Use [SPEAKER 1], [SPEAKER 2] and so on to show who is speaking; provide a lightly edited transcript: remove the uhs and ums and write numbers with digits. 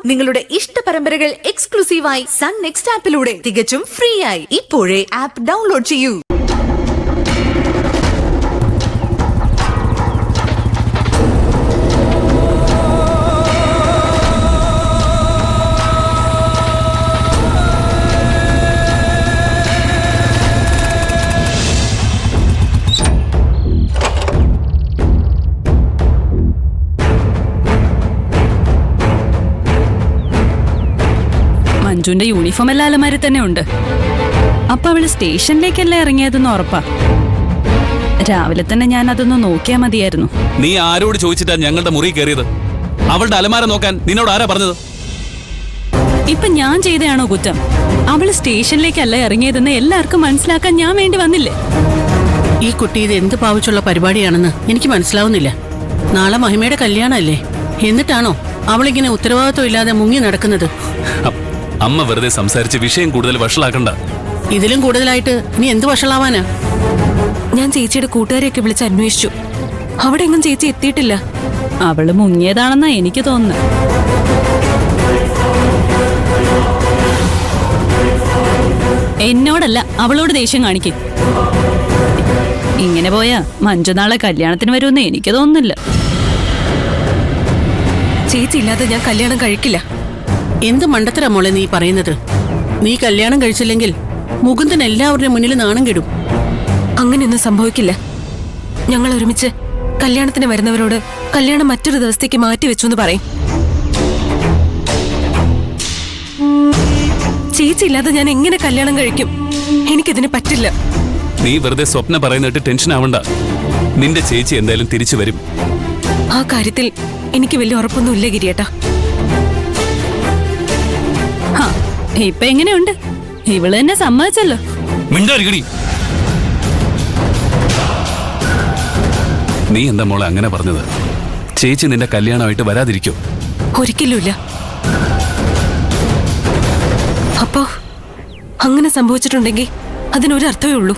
[SPEAKER 1] നിങ്ങളുടെ ഇഷ്ട പരമ്പരകൾ എക്സ്ക്ലൂസീവായി സൺ നെക്സ്റ്റ് ആപ്പിലൂടെ തികച്ചും ഫ്രീ ആയി. ഇപ്പോഴേ ആപ്പ് ഡൗൺലോഡ് ചെയ്യൂ.
[SPEAKER 2] മഞ്ജുന്റെ യൂണിഫോം എല്ലാ അലമാരി തന്നെ ഉണ്ട്. അപ്പൊ അവള് സ്റ്റേഷനിലേക്കല്ല ഇറങ്ങിയതെന്ന് ഉറപ്പാ. രാവിലെ തന്നെ ഞാൻ അതൊന്ന് നോക്കിയാ മതിയായിരുന്നു.
[SPEAKER 3] നീ ആരോട് ചോദിച്ചിട്ടാ ഞങ്ങളുടെ മുറി കയറിയത്? അവളുടെ അലമാര നോക്കാൻ നിന്നോട് ആരാ പറഞ്ഞത്?
[SPEAKER 2] ഇപ്പൊ ഞാൻ ചെയ്തയാണോ കുറ്റം? അവള് സ്റ്റേഷനിലേക്കല്ല ഇറങ്ങിയതെന്ന് എല്ലാവർക്കും മനസ്സിലാക്കാൻ ഞാൻ വേണ്ടി വന്നില്ലേ?
[SPEAKER 4] ഈ കുട്ടി ഇത് എന്ത് പാവിച്ചുള്ള പരിപാടിയാണെന്ന് എനിക്ക് മനസ്സിലാവുന്നില്ല. നാളെ മഹിമയുടെ കല്യാണമല്ലേ, എന്നിട്ടാണോ അവളിങ്ങനെ ഉത്തരവാദിത്വം ഇല്ലാതെ മുങ്ങി നടക്കുന്നത്?
[SPEAKER 3] അമ്മ വെറുതെ സംസാരിച്ച് വിഷയം കൂടുതൽ വഷളാക്കണ്ട.
[SPEAKER 4] ഇതിലും കൂടുതലായിട്ട് നീ എന്ത് വഷളാവാനാ?
[SPEAKER 5] ഞാൻ ചേച്ചിയുടെ കൂട്ടുകാരെയൊക്കെ വിളിച്ച് അന്വേഷിച്ചു. അവിടെ എങ്ങും ചേച്ചി എത്തിയിട്ടില്ല.
[SPEAKER 2] അവള് മുങ്ങിയതാണെന്നാ എനിക്ക് തോന്നുന്നത്. എന്നോടല്ല, അവളോട് ദേഷ്യം കാണിക്കും. ഇങ്ങനെ പോയാ മഞ്ജു നാളെ കല്യാണത്തിന് വരുമെന്ന് എനിക്ക് തോന്നുന്നില്ല.
[SPEAKER 5] ചേച്ചി ഇല്ലാതെ ഞാൻ കല്യാണം കഴിക്കില്ല.
[SPEAKER 4] എന്ത് മണ്ടത്തരാ മോളെ നീ പറയുന്നത്? നീ കല്യാണം കഴിച്ചില്ലെങ്കിൽ മുകുന്ദൻ എല്ലാവരുടെയും മുന്നിൽ നാണം കെടും.
[SPEAKER 5] അങ്ങനെയൊന്നും സംഭവിക്കില്ല. ഞങ്ങൾ ഒരുമിച്ച് കല്യാണത്തിന് വരുന്നവരോട് കല്യാണം മറ്റൊരു ദിവസത്തേക്ക് മാറ്റി വെച്ചു എന്ന് പറയും. ചേച്ചി ഇല്ലാതെ ഞാൻ എങ്ങനെ കല്യാണം കഴിക്കും? എനിക്കിതിന് പറ്റില്ല.
[SPEAKER 3] നീ വെറുതെ സ്വപ്നം പറയുന്നിട്ട് ടെൻഷൻ ആവണ്ട. നിന്റെ ചേച്ചി എന്തായാലും തിരിച്ചു വരും.
[SPEAKER 5] ആ കാര്യത്തിൽ എനിക്ക് വലിയ ഉറപ്പൊന്നുമില്ല ഗിരിയേട്ടാ.
[SPEAKER 2] ഇപ്പൊ എങ്ങനെയുണ്ട്? ഇവള് തന്നെ സമ്മതിച്ചല്ലോ.
[SPEAKER 3] മിണ്ടാരിക്കടി. നീ എന്താ മോളെ അങ്ങനെ പറഞ്ഞത്? ചേച്ചി നിന്റെ കല്യാണമായിട്ട് വരാതിരിക്കോ?
[SPEAKER 5] ഒരിക്കലുമില്ല. അപ്പോ അങ്ങനെ സംഭവിച്ചിട്ടുണ്ടെങ്കിൽ അതിനൊരർത്ഥമേ ഉള്ളൂ.